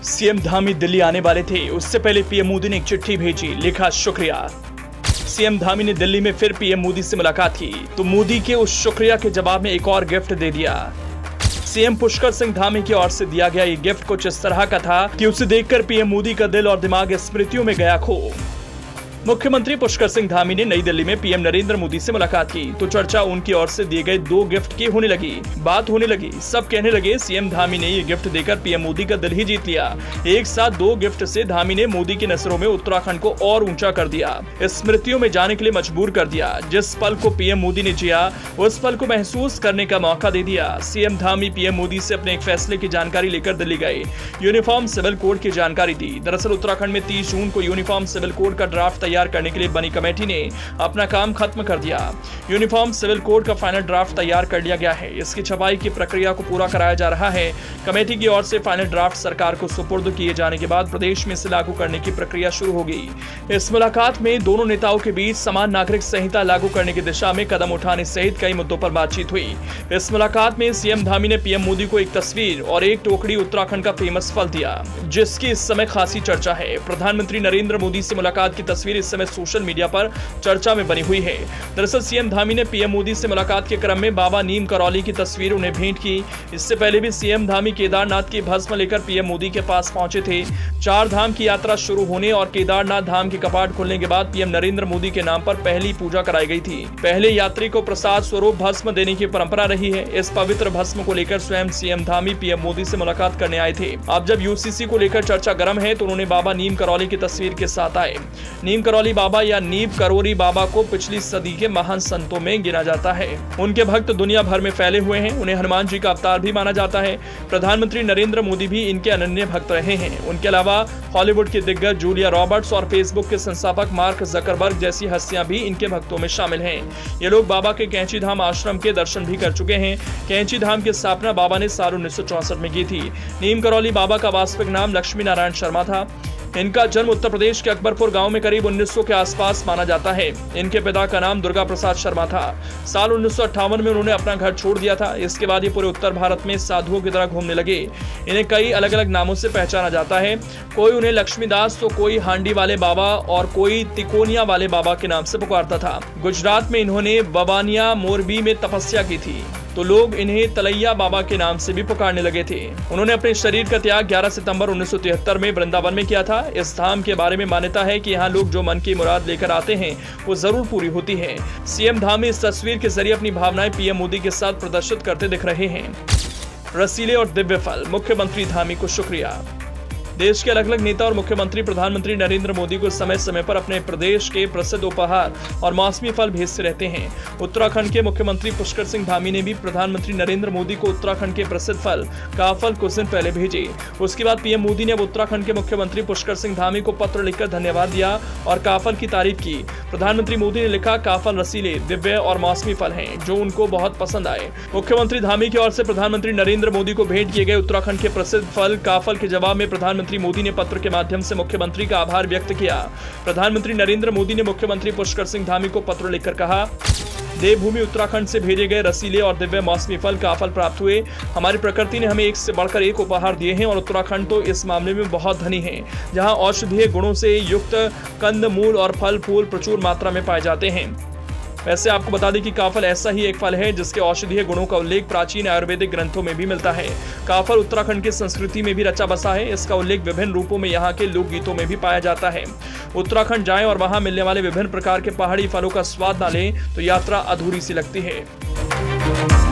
CM Dhami Delhi आने वाले थे, उससे पहले पीएम मोदी ने एक चिट्ठी भेजी, लिखा शुक्रिया। सीएम धामी ने दिल्ली में फिर पीएम मोदी से मुलाकात की तो मोदी के उस शुक्रिया के जवाब में एक और गिफ्ट दे दिया। सीएम पुष्कर सिंह धामी की ओर से दिया गया ये गिफ्ट कुछ इस तरह का था कि उसे देखकर पीएम मोदी का दिल और दिमाग स्मृतियों में गया खो। मुख्यमंत्री पुष्कर सिंह धामी ने नई दिल्ली में पीएम नरेंद्र मोदी से मुलाकात की तो चर्चा उनकी ओर से दिए गए 2 गिफ्ट की होने लगी। बात होने लगी, सब कहने लगे सीएम धामी ने ये गिफ्ट देकर पीएम मोदी का दिल ही जीत लिया। एक साथ 2 गिफ्ट से धामी ने मोदी की नजरों में उत्तराखंड को और ऊंचा कर दिया, स्मृतियों में जाने के लिए मजबूर कर दिया। जिस पल को पीएम मोदी ने जिया उस पल को महसूस करने का मौका दे दिया। सीएम धामी पीएम मोदी से अपने एक फैसले की जानकारी लेकर दिल्ली गए, यूनिफॉर्म सिविल कोड की जानकारी दी। दरअसल उत्तराखंड में 30 जून को यूनिफॉर्म सिविल कोड का ड्राफ्ट तैयार करने के लिए बनी कमेटी ने अपना काम खत्म कर दिया। यूनिफॉर्म सिविल कोड का फाइनल ड्राफ्ट तैयार कर लिया गया है, इसकी छपाई की प्रक्रिया को पूरा कराया जा रहा है। कमेटी की ओर से फाइनल ड्राफ्ट सरकार को सुपुर्द किए जाने के बाद प्रदेश में इसे लागू करने की प्रक्रिया शुरू होगी। इस मुलाकात में दोनों नेताओं के बीच समान नागरिक संहिता लागू करने की दिशा में कदम उठाने सहित कई मुद्दों पर बातचीत हुई। इस मुलाकात में सीएम धामी ने पीएम मोदी को एक तस्वीर और एक टोकरी उत्तराखंड का फेमस फल दिया, जिसकी इस समय खासी चर्चा है। प्रधानमंत्री नरेंद्र मोदी से मुलाकात की तस्वीर इस समय सोशल मीडिया पर चर्चा में बनी हुई है। दरअसल सीएम धामी ने पीएम मोदी से मुलाकात के क्रम में बाबा नीम करौली की तस्वीर उन्हें भेंट की। इससे पहले भी सीएम धामी केदारनाथ की भस्म लेकर पीएम मोदी के पास पहुंचे थे। 4 धाम की यात्रा शुरू होने और केदारनाथ धाम के कपाट खुलने के बाद पीएम नरेंद्र मोदी के नाम पर पहली पूजा कराई गई थी। पहले यात्री को प्रसाद स्वरूप भस्म देने की परंपरा रही है। इस पवित्र भस्म को लेकर स्वयं सीएम धामी पीएम मोदी से मुलाकात करने आए थे। अब जब यूसीसी को लेकर चर्चा गर्म है तो उन्होंने बाबा नीम करौली की तस्वीर के साथ आए। नीम करौली बाबा या नीम करोरी बाबा को पिछली सदी के महान संतों में गिना जाता है। उनके भक्त दुनिया भर में फैले हुए हैं। उन्हें हनुमान जी का अवतार भी माना जाता है। प्रधानमंत्री नरेंद्र मोदी भी इनके अनन्य भक्त रहे हैं। उनके अलावा हॉलीवुड के दिग्गज जूलिया रॉबर्ट्स और फेसबुक के संस्थापक मार्क जकरबर्ग जैसी हस्तियां भी इनके भक्तों में शामिल हैं। ये लोग बाबा के कैंची धाम आश्रम के दर्शन भी कर चुके हैं। कैंची धाम की स्थापना बाबा ने साल 1964 में की थी। नीम करौली बाबा का वास्तविक नाम लक्ष्मी नारायण शर्मा था। इनका जन्म उत्तर प्रदेश के अकबरपुर गांव में करीब 1900 के आसपास माना जाता है। इनके पिता का नाम दुर्गा प्रसाद शर्मा था। साल 1958 में उन्होंने अपना घर छोड़ दिया था। इसके बाद ये पूरे उत्तर भारत में साधुओं की तरह घूमने लगे। इन्हें कई अलग अलग नामों से पहचाना जाता है। कोई उन्हें लक्ष्मीदास तो कोई हांडी वाले बाबा और कोई तिकोनिया वाले बाबा के नाम से पुकारता था। गुजरात में इन्होंने बवानिया मोरबी में तपस्या की थी तो लोग इन्हें तलैया बाबा के नाम से भी पुकारने लगे थे। उन्होंने अपने शरीर का त्याग 11 सितंबर 1973 में वृंदावन में किया था। इस धाम के बारे में मान्यता है कि यहाँ लोग जो मन की मुराद लेकर आते हैं वो जरूर पूरी होती है। सीएम धामी इस तस्वीर के जरिए अपनी भावनाएं पीएम मोदी के साथ प्रदर्शित करते दिख रहे हैं। रसीले और दिव्य फल, मुख्यमंत्री धामी को शुक्रिया। देश के अलग अलग नेता और मुख्यमंत्री प्रधानमंत्री नरेंद्र मोदी को समय समय पर अपने प्रदेश के प्रसिद्ध उपहार और मौसमी फल भेजते रहते हैं। उत्तराखंड के मुख्यमंत्री पुष्कर सिंह धामी ने भी प्रधानमंत्री नरेंद्र मोदी को उत्तराखंड के प्रसिद्ध फल काफल कुछ दिन पहले भेजे। उसके बाद पीएम मोदी ने अब उत्तराखंड के मुख्यमंत्री पुष्कर सिंह धामी को पत्र लिखकर धन्यवाद दिया और काफल की तारीफ की। प्रधानमंत्री मोदी ने लिखा, काफल रसीले, दिव्य और मौसमी फल हैं जो उनको बहुत पसंद आए। मुख्यमंत्री धामी की ओर से प्रधानमंत्री नरेंद्र मोदी को भेंट किए गए उत्तराखंड के प्रसिद्ध फल काफल के जवाब में प्रधानमंत्री मोदी ने पत्र के माध्यम से मुख्यमंत्री का आभार व्यक्त किया। प्रधानमंत्री नरेंद्र मोदी ने मुख्यमंत्री पुष्कर सिंह धामी को पत्र लिखकर कहा, देवभूमि उत्तराखंड से भेजे गए रसीले और दिव्य मौसमी फल काफल प्राप्त हुए। हमारी प्रकृति ने हमें एक से बढ़कर एक उपहार दिए हैं और उत्तराखंड तो इस मामले में बहुत धनी है, जहां औषधीय गुणों से युक्त कंद मूल और फल फूल प्रचुर मात्रा में पाए जाते हैं। वैसे आपको बता दें कि काफल ऐसा ही एक फल है जिसके औषधीय गुणों का उल्लेख प्राचीन आयुर्वेदिक ग्रंथों में भी मिलता है। काफल उत्तराखंड की संस्कृति में भी रचा बसा है। इसका उल्लेख विभिन्न रूपों में यहाँ के लोकगीतों में भी पाया जाता है। उत्तराखंड जाएं और वहां मिलने वाले विभिन्न प्रकार के पहाड़ी फलों का स्वाद ना लें तो यात्रा अधूरी सी लगती है।